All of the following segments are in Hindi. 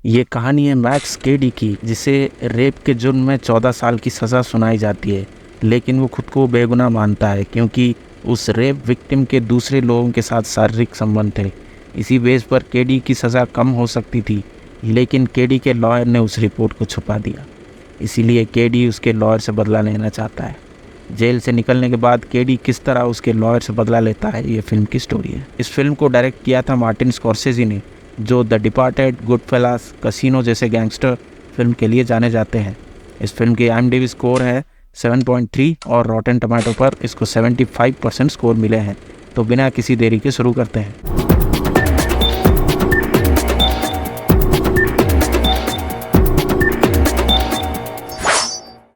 ये कहानी है मैक्स केडी की, जिसे रेप के जुर्म में 14 साल की सज़ा सुनाई जाती है, लेकिन वो खुद को बेगुनाह मानता है क्योंकि उस रेप विक्टिम के दूसरे लोगों के साथ शारीरिक संबंध थे। इसी बेस पर केडी की सज़ा कम हो सकती थी, लेकिन केडी के लॉयर ने उस रिपोर्ट को छुपा दिया। इसीलिए केडी उसके लॉयर से बदला लेना चाहता है। जेल से निकलने के बाद केडी किस तरह उसके लॉयर से बदला लेता है, ये फिल्म की स्टोरी है। इस फिल्म को डायरेक्ट किया था मार्टिन स्कॉर्सेज़ी ने, जो द डिपार्टेड, गुडफेलास, कैसीनो जैसे गैंगस्टर फिल्म के लिए जाने जाते हैं। इस फिल्म की IMDb स्कोर है 7.3 और रॉटेन टमाटो पर इसको 75% स्कोर मिले हैं। तो बिना किसी देरी के शुरू करते हैं।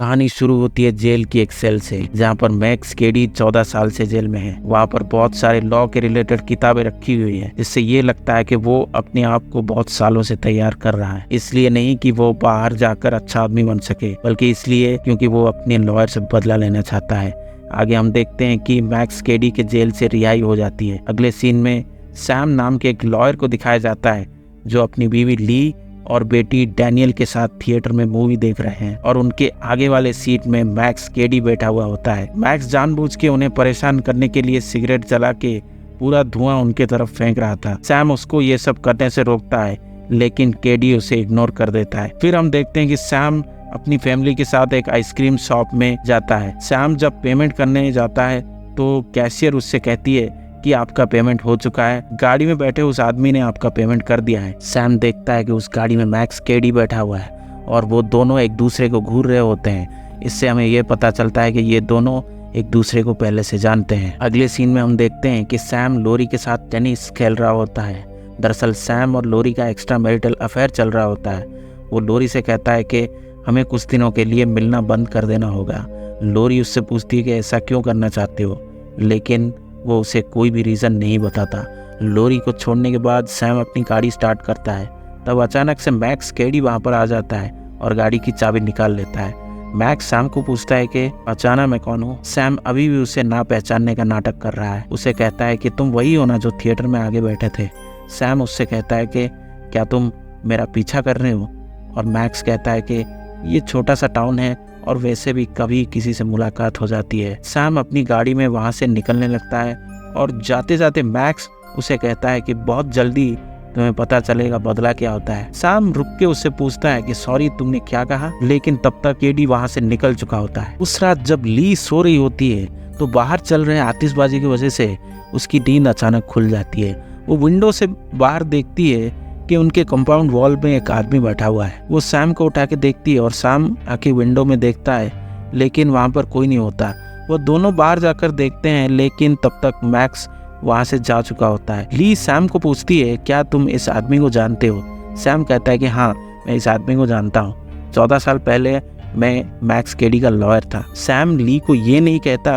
कहानी शुरू होती है जेल की एक सेल से, जहाँ पर मैक्स केडी 14 साल से जेल में है। वहाँ पर बहुत सारे लॉ के रिलेटेड किताबें रखी हुई है, जिससे ये लगता है कि वो अपने आप को बहुत सालों से तैयार कर रहा है। इसलिए नहीं कि वो बाहर जाकर अच्छा आदमी बन सके, बल्कि इसलिए क्योंकि वो अपने लॉयर से बदला लेना चाहता है। आगे हम देखते हैं कि मैक्स केडी के जेल से रिहाई हो जाती है। अगले सीन में सैम नाम के एक लॉयर को दिखाया जाता है, जो अपनी बीवी ली और बेटी डैनियल के साथ थिएटर में मूवी देख रहे हैं, और उनके आगे वाले सीट में मैक्स केडी बैठा हुआ होता है। मैक्स जानबूझ के उन्हें परेशान करने के लिए सिगरेट जला के पूरा धुआं उनके तरफ फेंक रहा था। सैम उसको ये सब करने से रोकता है, लेकिन केडी उसे इग्नोर कर देता है। फिर हम देखते हैं कि सैम अपनी फैमिली के साथ एक आइसक्रीम शॉप में जाता है। सैम जब पेमेंट करने जाता है तो कैशियर उससे कहती है कि आपका पेमेंट हो चुका है, गाड़ी में बैठे उस आदमी ने आपका पेमेंट कर दिया है। सैम देखता है कि उस गाड़ी में मैक्स केडी बैठा हुआ है और वो दोनों एक दूसरे को घूर रहे होते हैं। इससे हमें ये पता चलता है कि ये दोनों एक दूसरे को पहले से जानते हैं। अगले सीन में हम देखते हैं कि सैम लोरी के साथ टेनिस खेल रहा होता है। दरअसल सैम और लोरी का एक्स्ट्रा मैरिटल अफेयर चल रहा होता है। वो लोरी से कहता है कि हमें कुछ दिनों के लिए मिलना बंद कर देना होगा। लोरी उससे पूछती है कि ऐसा क्यों करना चाहते हो, लेकिन वो उसे कोई भी रीज़न नहीं बताता। लोरी को छोड़ने के बाद सैम अपनी गाड़ी स्टार्ट करता है। तब अचानक से मैक्स केडी वहाँ पर आ जाता है और गाड़ी की चाबी निकाल लेता है। मैक्स सैम को पूछता है कि पहचाना मैं कौन हूँ। सैम अभी भी उसे ना पहचानने का नाटक कर रहा है। उसे कहता है कि तुम वही हो ना जो थिएटर में आगे बैठे थे। सैम उससे कहता है कि क्या तुम मेरा पीछा कर रहे हो, और मैक्स कहता है कि ये छोटा सा टाउन है और वैसे भी कभी किसी से मुलाकात हो जाती है। सैम अपनी गाड़ी में वहाँ से निकलने लगता है और जाते जाते मैक्स उसे कहता है कि बहुत जल्दी तुम्हें पता चलेगा बदला क्या होता है। सैम रुक के उससे पूछता है कि सॉरी तुमने क्या कहा, लेकिन तब तक केडी वहाँ से निकल चुका होता है। उस रात जब ली सो रही होती है तो बाहर चल रहे आतिशबाजी की वजह से उसकी नींद अचानक खुल जाती है। वो विंडो से बाहर देखती है कि उनके कंपाउंड वॉल में एक आदमी बैठा हुआ है। वो सैम को उठा के देखती है और सैम आके विंडो में देखता है, लेकिन वहाँ पर कोई नहीं होता। वो दोनों बाहर जाकर देखते हैं, लेकिन तब तक मैक्स वहाँ से जा चुका होता है। ली सैम को पूछती है क्या तुम इस आदमी को जानते हो। सैम कहता है कि हाँ, मैं इस आदमी को जानता हूँ। 14 साल पहले मैं मैक्स केडी का लॉयर था। सैम ली को ये नहीं कहता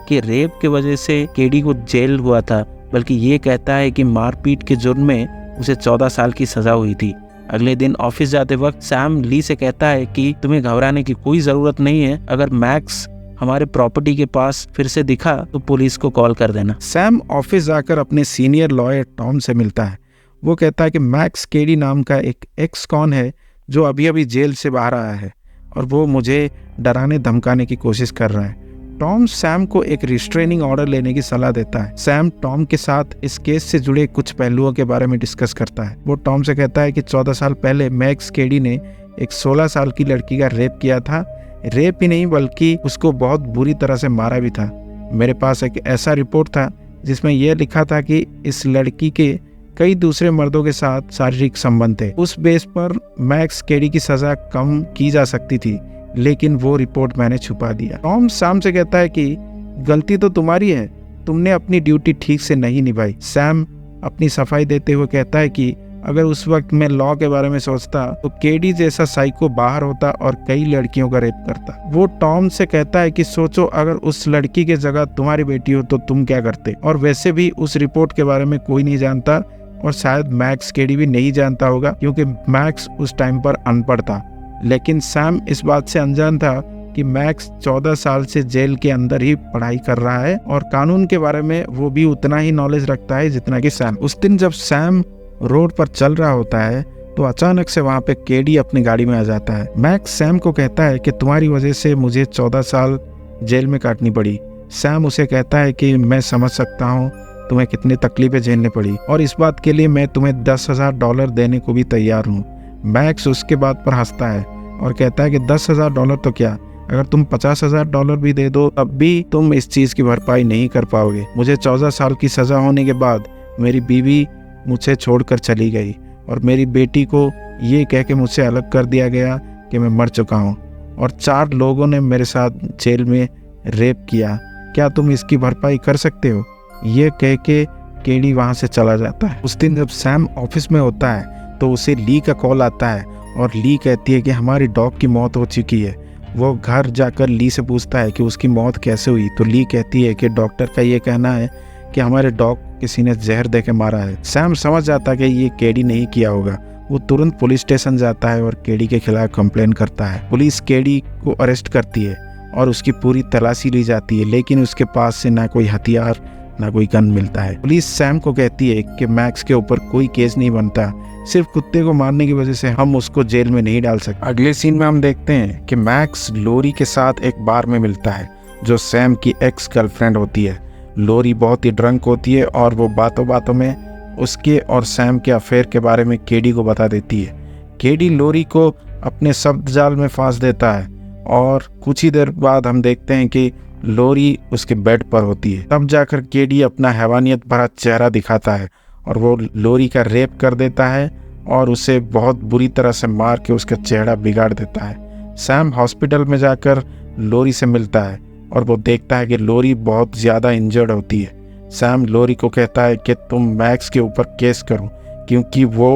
कि रेप के वजह से केडी को जेल हुआ था, बल्कि ये कहता है कि मारपीट के जुर्म में उसे 14 साल की सजा हुई थी। अगले दिन ऑफिस जाते वक्त सैम ली से कहता है कि तुम्हें घबराने की कोई जरूरत नहीं है, अगर मैक्स हमारे प्रॉपर्टी के पास फिर से दिखा तो पुलिस को कॉल कर देना। सैम ऑफिस जाकर अपने सीनियर लॉयर टॉम से मिलता है। वो कहता है कि मैक्स केडी नाम का एक एक्स कॉन है जो अभी अभी जेल से बाहर आया है और वो मुझे डराने धमकाने की कोशिश कर रहा है। टॉम सैम को एक रिस्ट्रेनिंग ऑर्डर लेने की सलाह देता है। सैम टॉम के साथ इस केस से जुड़े कुछ पहलुओं के बारे में डिस्कस करता है। वो टॉम से कहता है कि 14 साल पहले मैक्स केडी ने एक 16 साल की लड़की का रेप किया था। रेप ही नहीं बल्कि उसको बहुत बुरी तरह से मारा भी था। मेरे पास एक ऐसा रिपोर्ट था जिसमें यह लिखा था कि इस लड़की के कई दूसरे मर्दों के साथ शारीरिक संबंध थे। उस बेस पर मैक्स केडी की सजा कम की जा सकती थी, लेकिन वो रिपोर्ट मैंने छुपा दिया। टॉम सैम से कहता है कि गलती तो तुम्हारी है, तुमने अपनी ड्यूटी ठीक से नहीं निभाई। सैम अपनी सफाई देते हुए कहता है कि अगर उस वक्त मैं लॉ के बारे में सोचता तो केडी जैसा साइको बाहर होता और कई लड़कियों का रेप करता। वो टॉम से कहता है कि सोचो अगर उस लड़की के जगह तुम्हारी बेटी हो तो तुम क्या करते। और वैसे भी उस रिपोर्ट के बारे में कोई नहीं जानता और शायद मैक्स केडी भी नहीं जानता होगा, क्योंकि मैक्स उस टाइम पर अनपढ़ था। लेकिन सैम इस बात से अनजान था कि मैक्स 14 साल से जेल के अंदर ही पढ़ाई कर रहा है और कानून के बारे में वो भी उतना ही नॉलेज रखता है जितना कि सैम। उस दिन जब सैम रोड पर चल रहा होता है तो अचानक से वहाँ पे केडी अपनी गाड़ी में आ जाता है। मैक्स सैम को कहता है कि तुम्हारी वजह से मुझे 14 साल जेल में काटनी पड़ी। सैम उसे कहता है कि मैं समझ सकता हूँ तुम्हें कितनी तकलीफें झेलनी पड़ी और इस बात के लिए मैं तुम्हें $10,000 देने को भी तैयार हूँ। मैक्स उसके बात पर हंसता है और कहता है कि $10,000 तो क्या, अगर तुम $50,000 भी दे दो तब भी तुम इस चीज़ की भरपाई नहीं कर पाओगे। मुझे 14 साल की सज़ा होने के बाद मेरी बीवी मुझे छोड़कर चली गई और मेरी बेटी को ये कह के मुझसे अलग कर दिया गया कि मैं मर चुका हूँ और 4 लोगों ने मेरे साथ जेल में रेप किया। क्या तुम इसकी भरपाई कर सकते हो? ये कह के केडी वहाँ से चला जाता है। उस दिन जब सैम ऑफिस में होता है तो उसे ली का कॉल आता है और ली कहती है कि हमारी डॉग की मौत हो चुकी है। वो घर जाकर ली से पूछता है कि उसकी मौत कैसे हुई, तो ली कहती है कि डॉक्टर का ये कहना है कि हमारे डॉग किसी ने जहर देके मारा है। सैम समझ जाता है कि ये केडी नहीं किया होगा। वो तुरंत पुलिस स्टेशन जाता है और केडी के खिलाफ कंप्लेन करता है। पुलिस केडी को अरेस्ट करती है और उसकी पूरी तलाशी ली जाती है, लेकिन उसके पास से ना कोई हथियार ना कोई गन मिलता है। पुलिस सैम को कहती है कि मैक्स के ऊपर कोई केस नहीं बनता, सिर्फ कुत्ते को मारने की वजह से हम उसको जेल में नहीं डाल सकते। अगले सीन में हम देखते हैं कि मैक्स लोरी के साथ एक बार में मिलता है जो सैम की एक्स गर्लफ्रेंड होती है। लोरी बहुत ही ड्रंक होती है और वो बातों बातों में उसके और सैम के अफेयर के बारे में केडी को बता देती है। केडी लोरी को अपने शब्द जाल में फांस देता है और कुछ ही देर बाद हम देखते हैं कि लोरी उसके बेड पर होती है। तब जाकर केडी अपना हैवानियत भरा चेहरा दिखाता है और वो लोरी का रेप कर देता है और उसे बहुत बुरी तरह से मार के उसका चेहरा बिगाड़ देता है। सैम हॉस्पिटल में जाकर लोरी से मिलता है और वो देखता है कि लोरी बहुत ज़्यादा इंजर्ड होती है। सैम लोरी को कहता है कि तुम मैक्स के ऊपर केस करो क्योंकि वो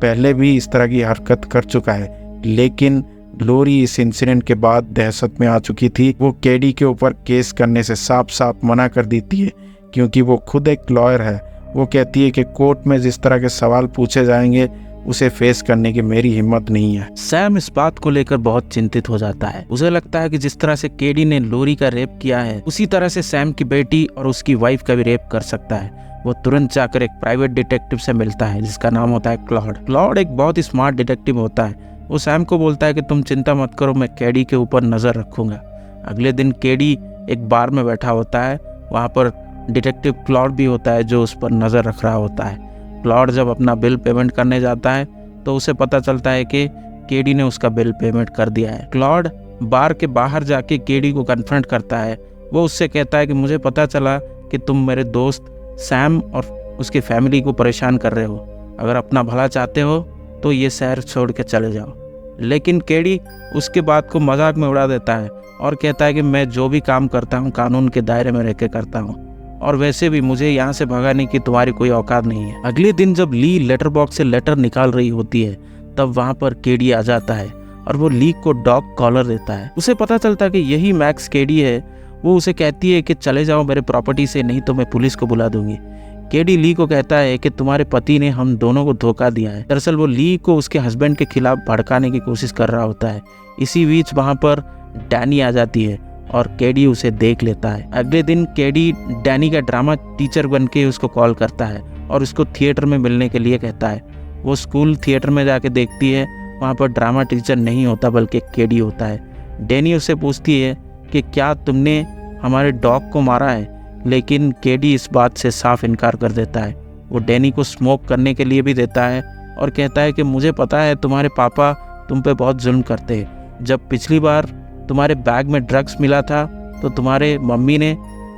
पहले भी इस तरह की हरकत कर चुका है, लेकिन लोरी इस इंसिडेंट के बाद दहशत में आ चुकी थी। वो केडी के ऊपर केस करने से साफ साफ मना कर देती है क्योंकि वो खुद एक लॉयर है। वो कहती है कि कोर्ट में जिस तरह के सवाल पूछे जाएंगे उसे फेस करने की मेरी हिम्मत नहीं है। सैम इस बात को लेकर बहुत चिंतित हो जाता है। उसे लगता है कि जिस तरह से केडी ने लोरी का रेप किया है उसी तरह से सैम की बेटी और उसकी वाइफ का भी रेप कर सकता है। वो तुरंत जाकर एक प्राइवेट डिटेक्टिव से मिलता है जिसका नाम होता है क्लॉड। क्लॉड एक बहुत ही स्मार्ट डिटेक्टिव होता है। वो सैम को बोलता है कि तुम चिंता मत करो, मैं केडी के ऊपर नजर रखूंगा। अगले दिन केडी एक बार में बैठा होता है, वहाँ पर डिटेक्टिव क्लॉड भी होता है जो उस पर नजर रख रहा होता है। क्लॉड जब अपना बिल पेमेंट करने जाता है तो उसे पता चलता है कि केडी ने उसका बिल पेमेंट कर दिया है। क्लॉड बार के बाहर जाके केडी को कन्फ्रंट करता है। वो उससे कहता है कि मुझे पता चला कि तुम मेरे दोस्त सैम और उसकी फैमिली को परेशान कर रहे हो। अगर अपना भला चाहते हो तो ये शहर छोड़ के चले जाओ। लेकिन केडी उसके बात को मजाक में उड़ा देता है और कहता है कि मैं जो भी काम करता हूँ कानून के दायरे में रहकर करता हूँ और वैसे भी मुझे यहाँ से भगाने की तुम्हारी कोई औकात नहीं है। अगले दिन जब ली लेटर बॉक्स से लेटर निकाल रही होती है तब वहाँ पर केडी आ जाता है और वो ली को डॉग कॉलर देता है। उसे पता चलता है कि यही मैक्स केडी है। वो उसे कहती है कि चले जाओ मेरे प्रॉपर्टी से, नहीं तो मैं पुलिस को बुला दूंगी। केडी ली को कहता है कि तुम्हारे पति ने हम दोनों को धोखा दिया है। दरअसल वो ली को उसके हस्बैंड के खिलाफ भड़काने की कोशिश कर रहा होता है। इसी बीच वहाँ पर डैनी आ जाती है और केडी उसे देख लेता है। अगले दिन केडी डैनी का ड्रामा टीचर बन के उसको कॉल करता है और उसको थिएटर में मिलने के लिए कहता है। वो स्कूल थिएटर में जाके देखती है, वहाँ पर ड्रामा टीचर नहीं होता बल्कि केडी होता है। डैनी उससे पूछती है कि क्या तुमने हमारे डॉग को मारा है, लेकिन केडी इस बात से साफ इनकार कर देता है। वो डैनी को स्मोक करने के लिए भी देता है और कहता है कि मुझे पता है तुम्हारे पापा तुम पे बहुत जुल्म करते हैं। जब पिछली बार तुम्हारे बैग में ड्रग्स मिला था तो तुम्हारे मम्मी ने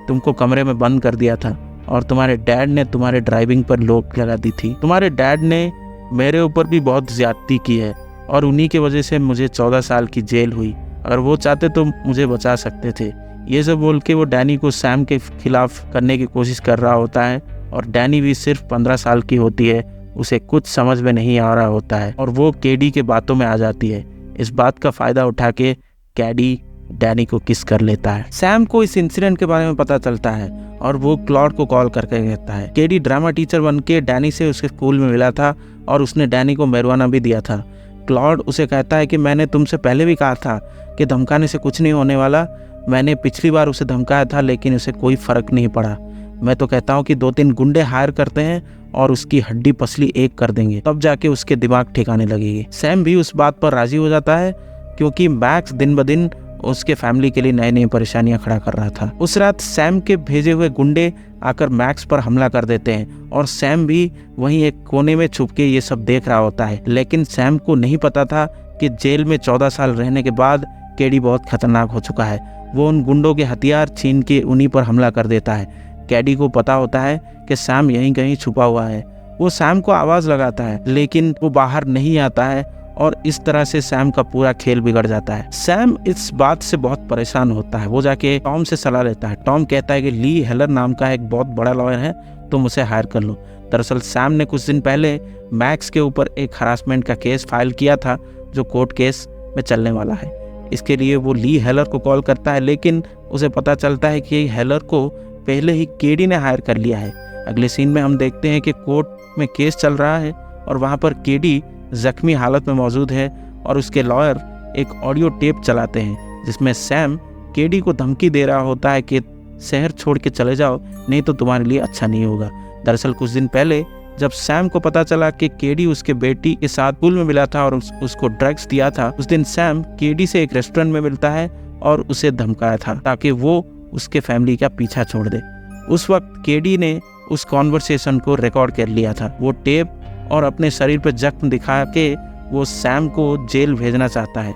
तुमको कमरे में बंद कर दिया था और तुम्हारे डैड ने तुम्हारे ड्राइविंग पर लॉक लगा दी थी। तुम्हारे डैड ने मेरे ऊपर भी बहुत ज्यादती की है और उन्हीं की वजह से मुझे 14 साल की जेल हुई। अगर वो चाहते तो मुझे बचा सकते थे। ये सब बोल के वो डैनी को सैम के खिलाफ करने की कोशिश कर रहा होता है और डैनी भी सिर्फ 15 साल की होती है। उसे कुछ समझ में नहीं आ रहा होता है और वो केडी के बातों में आ जाती है। इस बात का फायदा उठा के केडी डैनी को किस कर लेता है। सैम को इस इंसिडेंट के बारे में पता चलता है और वो क्लॉड को कॉल करके कहता है। केडी ड्रामा टीचर बन के डैनी से उसके स्कूल में मिला था और उसने डैनी को marijuana भी दिया था। क्लॉड उसे कहता है कि मैंने तुमसे पहले भी कहा था कि धमकाने से कुछ नहीं होने वाला। मैंने पिछली बार उसे धमकाया था लेकिन उसे कोई फ़र्क नहीं पड़ा। मैं तो कहता हूँ कि 2-3 गुंडे हायर करते हैं और उसकी हड्डी पसली एक कर देंगे, तब जाके उसके दिमाग ठिकाने लगेगी। सैम भी उस बात पर राजी हो जाता है क्योंकि मैक्स दिन ब दिन उसके फैमिली के लिए नई नई परेशानियां खड़ा कर रहा था। उस रात सैम के भेजे हुए गुंडे आकर मैक्स पर हमला कर देते हैं और सैम भी वहीं एक कोने में छुप के ये सब देख रहा होता है। लेकिन सैम को नहीं पता था कि जेल में 14 साल रहने के बाद कैडी बहुत खतरनाक हो चुका है। वो उन गुंडों के हथियार छीन के उन्हीं पर हमला कर देता है। कैडी को पता होता है कि सैम यहीं कहीं छुपा हुआ है। वो सैम को आवाज़ लगाता है लेकिन वो बाहर नहीं आता है और इस तरह से सैम का पूरा खेल बिगड़ जाता है। सैम इस बात से बहुत परेशान होता है। वो जाके टॉम से सलाह लेता है। टॉम कहता है कि ली हेलर नाम का एक बहुत बड़ा लॉयर है, तुम उसे हायर कर लो। दरअसल सैम ने कुछ दिन पहले मैक्स के ऊपर एक हरासमेंट का केस फाइल किया था जो कोर्ट केस में चलने वाला है। इसके लिए वो ली हेलर को कॉल करता है, लेकिन उसे पता चलता है कि हेलर को पहले ही केडी ने हायर कर लिया है। अगले सीन में हम देखते हैं कि कोर्ट में केस चल रहा है और वहाँ पर केडी जख्मी हालत में मौजूद है और उसके लॉयर एक ऑडियो टेप चलाते हैं जिसमें सैम केडी को धमकी दे रहा होता है कि शहर छोड़ के चले जाओ, नहीं तो तुम्हारे लिए अच्छा नहीं होगा। दरअसल कुछ दिन पहले जब सैम को पता चला कि केडी उसके बेटी के साथ पूल में मिला था और उसको ड्रग्स दिया था, उस दिन सैम केडी से एक रेस्टोरेंट में मिलता है और उसे धमकाया था ताकि वो उसके फैमिली का पीछा छोड़ दे। उस वक्त केडी ने उस कॉन्वर्सेशन को रिकॉर्ड कर लिया था। वो टेप और अपने शरीर पर जख्म दिखा के वो सैम को जेल भेजना चाहता है।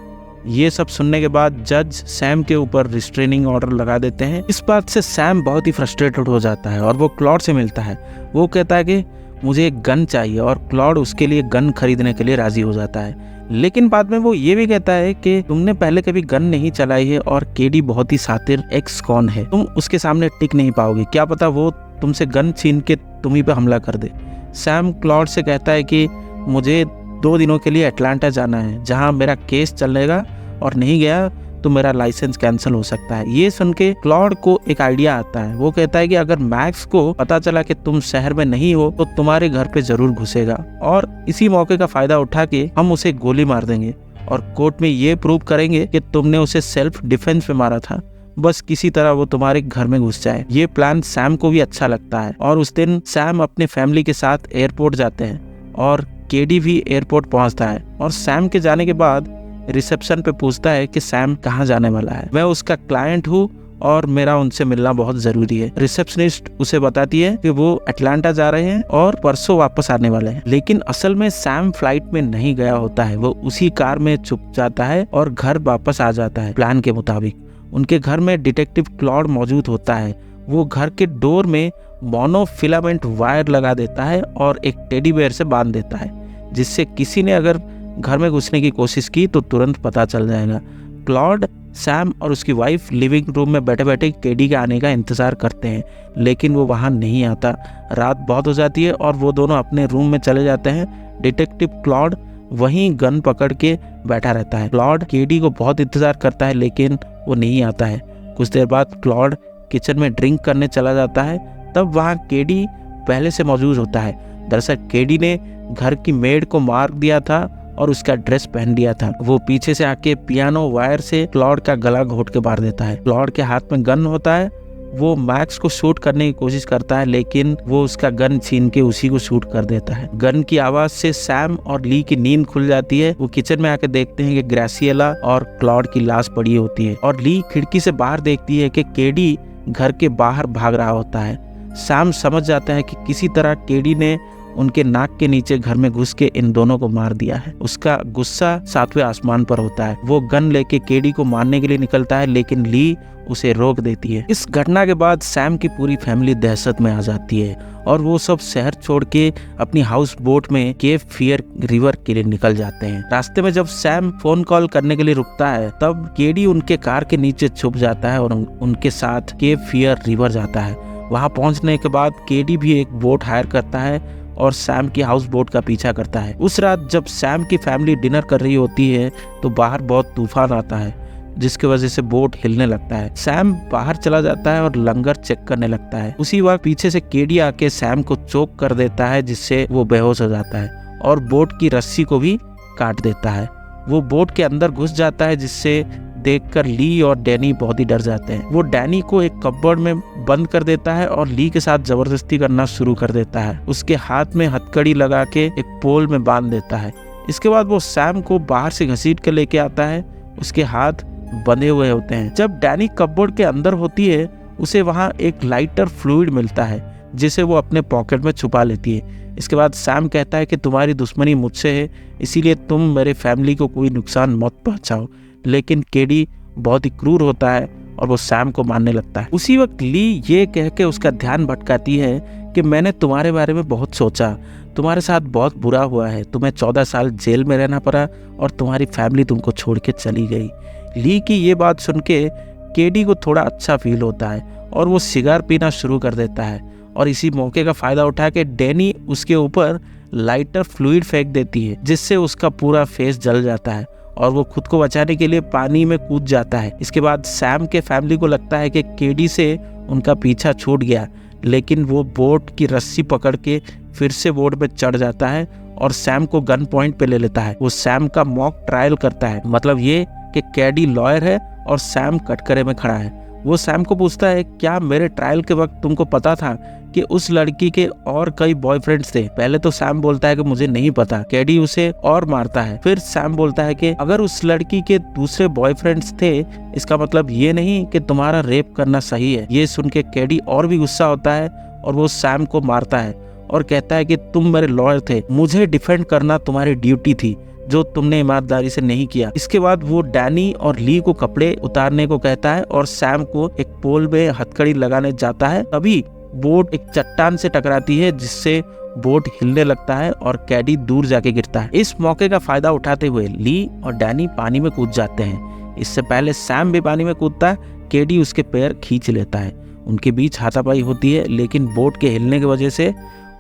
ये सब सुनने के बाद जज सैम के ऊपर रिस्ट्रेनिंग ऑर्डर लगा देते हैं। इस बात से सैम बहुत ही फ्रस्ट्रेटेड हो जाता है और वो क्लॉड से मिलता है। वो कहता है कि मुझे एक गन चाहिए और क्लॉड उसके लिए गन खरीदने के लिए राजी हो जाता है। लेकिन बाद में वो ये भी कहता है कि तुमने पहले कभी गन नहीं चलाई है और केडी बहुत ही शातिर एक्स कॉन है, तुम उसके सामने टिक नहीं पाओगे, क्या पता वो तुमसे गन छीन के तुम्ही पे हमला कर दे। सैम क्लॉड से कहता है कि मुझे 2 दिनों के लिए अटलांटा जाना है जहां मेरा केस चलेगा और नहीं गया तो मेरा लाइसेंस कैंसिल हो सकता है। ये सुन के क्लॉड को एक आइडिया आता है। वो कहता है कि अगर मैक्स को पता चला कि तुम शहर में नहीं हो तो तुम्हारे घर पे जरूर घुसेगा और इसी मौके का फायदा उठा के हम उसे गोली मार देंगे और कोर्ट में ये प्रूव करेंगे कि तुमने उसे सेल्फ डिफेंस में मारा था, बस किसी तरह वो तुम्हारे घर में घुस जाए। ये प्लान सैम को भी अच्छा लगता है और उस दिन सैम अपने फैमिली के साथ एयरपोर्ट जाते हैं और केडी भी एयरपोर्ट पहुंचता है और सैम के जाने के बाद रिसेप्शन पे पूछता है कि सैम कहाँ जाने वाला है। मैं उसका क्लाइंट हूँ और मेरा उनसे मिलना बहुत जरूरी है। रिसेप्शनिस्ट उसे बताती है कि वो अटलांटा जा रहे हैं और परसों वापस आने वाले हैं। लेकिन असल में सैम फ्लाइट में नहीं गया होता है। वो उसी कार में छुप जाता है और घर वापस आ जाता है प्लान के मुताबिक। उनके घर में डिटेक्टिव क्लॉड मौजूद होता है। वो घर के डोर में मोनोफिलामेंट वायर लगा देता है और एक टेडी बेयर से बांध देता है, जिससे किसी ने अगर घर में घुसने की कोशिश की तो तुरंत पता चल जाएगा। क्लॉड, सैम और उसकी वाइफ लिविंग रूम में बैठे बैठे केडी के आने का इंतजार करते हैं, लेकिन वो वहां नहीं आता। रात बहुत हो जाती है और वो दोनों अपने रूम में चले जाते हैं। डिटेक्टिव क्लॉड वहीं गन पकड़ के बैठा रहता है। क्लॉड केडी को बहुत इंतजार करता है लेकिन वो नहीं आता है। कुछ देर बाद क्लॉड किचन में ड्रिंक करने चला जाता है, तब वहाँ केडी पहले से मौजूद होता है। दरअसल केडी ने घर की मेड को मार दिया था और उसका ड्रेस पहन लिया था। वो पीछे से आके पियानो वायर से क्लॉड का गला घोट के मार देता है। क्लॉड के हाथ में गन होता है। वो मैक्स को शूट करने की कोशिश करता है लेकिन वो उसका गन छीन के उसी को शूट कर देता है। गन की आवाज से सैम और ली की नींद खुल जाती है। वो किचन में आके देखते हैं कि ग्रेसिएला और क्लॉड की लाश पड़ी होती है और ली खिड़की से बाहर देखती है कि केडी घर के बाहर भाग रहा होता है। सैम समझ जाता है कि किसी तरह केडी ने उनके नाक के नीचे घर में घुस के इन दोनों को मार दिया है। उसका गुस्सा 7वें आसमान पर होता है। वो गन लेके केडी को मारने के लिए निकलता है लेकिन ली उसे रोक देती है। इस घटना के बाद सैम की पूरी फैमिली दहशत में आ जाती है और वो सब शहर छोड़ के अपनी हाउस बोट में केप फियर रिवर के लिए निकल जाते हैं। रास्ते में जब सैम फोन कॉल करने के लिए रुकता है तब केडी उनके कार के नीचे छुप जाता है और उनके साथ केप फियर रिवर जाता है। वहां पहुंचने के बाद केडी भी एक बोट हायर करता है और सैम की हाउस बोट का पीछा करता है। उस रात जब सैम की फैमिली डिनर कर रही होती है तो बाहर बहुत तूफान आता है जिसकी वजह से बोट हिलने लगता है। सैम बाहर चला जाता है और लंगर चेक करने लगता है। उसी वक्त पीछे से केडी आके सैम को चोक कर देता है जिससे वो बेहोश हो जाता है और बोट की रस्सी को भी काट देता है। वो बोट के अंदर घुस जाता है जिससे देखकर ली और डैनी बहुत ही डर जाते हैं। वो डैनी को एक कपबोर्ड में बंद कर देता है और ली के साथ जबरदस्ती करना शुरू कर देता है। उसके हाथ में हथकड़ी लगा के एक पोल में बांध देता है। इसके बाद वो सैम को बाहर से घसीट कर लेके आता है। उसके हाथ बंधे हुए होते हैं। जब डैनी कपबोर्ड के अंदर होती है, उसे वहाँ एक लाइटर फ्लूइड मिलता है जिसे वो अपने पॉकेट में छुपा लेती है। इसके बाद सैम कहता है कि तुम्हारी दुश्मनी मुझसे है, इसीलिए तुम मेरे फैमिली को कोई नुकसान मत पहुंचाओ। लेकिन केडी बहुत ही क्रूर होता है और वो सैम को मारने लगता है। उसी वक्त ली ये कह के उसका ध्यान भटकाती है कि मैंने तुम्हारे बारे में बहुत सोचा, तुम्हारे साथ बहुत बुरा हुआ है, तुम्हें 14 साल जेल में रहना पड़ा और तुम्हारी फैमिली तुमको छोड़ के चली गई। ली की ये बात सुन के केडी को थोड़ा अच्छा फील होता है और वो सिगार पीना शुरू कर देता है और इसी मौके का फ़ायदा उठा के डैनी उसके ऊपर लाइटर फ्लूइड फेंक देती है, जिससे उसका पूरा फेस जल जाता है और वो खुद को बचाने के लिए पानी में कूद जाता है। इसके बाद सैम के फैमिली को लगता है कि केडी से उनका पीछा छूट गया, लेकिन वो बोट की रस्सी पकड़ के फिर से बोट पे चढ़ जाता है और सैम को गन पॉइंट पे ले लेता है। वो सैम का मॉक ट्रायल करता है, मतलब ये कि केडी लॉयर है और सैम कटघरे में खड़ा है। वो सैम को पूछता है, क्या मेरे ट्रायल के वक्त तुमको पता था कि उस लड़की के और कई बॉयफ्रेंड्स थे? पहले तो सैम बोलता है कि मुझे नहीं पता। केडी उसे और मारता है। फिर सैम बोलता है कि अगर उस लड़की के दूसरे बॉयफ्रेंड्स थे, इसका मतलब ये नहीं कि तुम्हारा रेप करना सही है। ये सुन के केडी और भी गुस्सा होता है और वो सैम को मारता है और कहता है कि तुम मेरे लॉयर थे, मुझे डिफेंड करना तुम्हारी ड्यूटी थी, जो तुमने ईमानदारी से नहीं किया। इसके बाद वो डैनी और ली को कपड़े उतारने को कहता है और सैम को एक पोल में हथकड़ी लगाने जाता है। तभी बोट एक चट्टान से टकराती है, जिससे बोट हिलने लगता है और केडी दूर जाके गिरता है। इस मौके का फायदा उठाते हुए ली और डैनी पानी में कूद जाते हैं। इससे पहले सैम भी पानी में कूदता है। केडी उसके पैर खींच लेता है। उनके बीच हाथापाई होती है, लेकिन बोट के हिलने की वजह से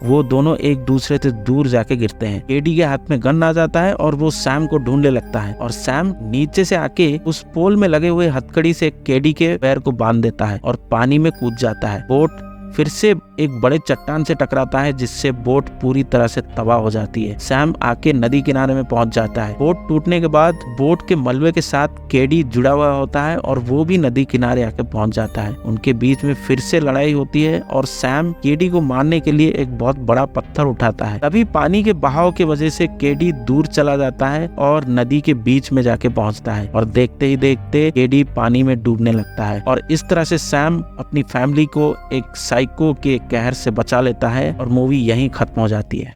वो दोनों एक दूसरे से दूर जाके गिरते हैं। केडी के हाथ में गन आ जाता है और वो सैम को ढूंढने लगता है और सैम नीचे से आके उस पोल में लगे हुए हथकड़ी से केडी के पैर को बांध देता है और पानी में कूद जाता है। बोट फिर से एक बड़े चट्टान से टकराता है, जिससे बोट पूरी तरह से तबाह हो जाती है। सैम आके नदी किनारे में पहुंच जाता है। बोट टूटने के बाद बोट के मलबे के साथ केडी जुड़ा हुआ होता है और वो भी नदी किनारे आके पहुंच जाता है। उनके बीच में फिर से लड़ाई होती है और सैम केडी को मारने के लिए एक बहुत बड़ा पत्थर उठाता है। तभी पानी के बहाव की वजह से केडी दूर चला जाता है और नदी के बीच में जाके पहुंचता है और देखते ही देखते केडी पानी में डूबने लगता है। और इस तरह से सैम अपनी फैमिली को एक साइको के कहर से बचा लेता है और मूवी यहीं खत्म हो जाती है।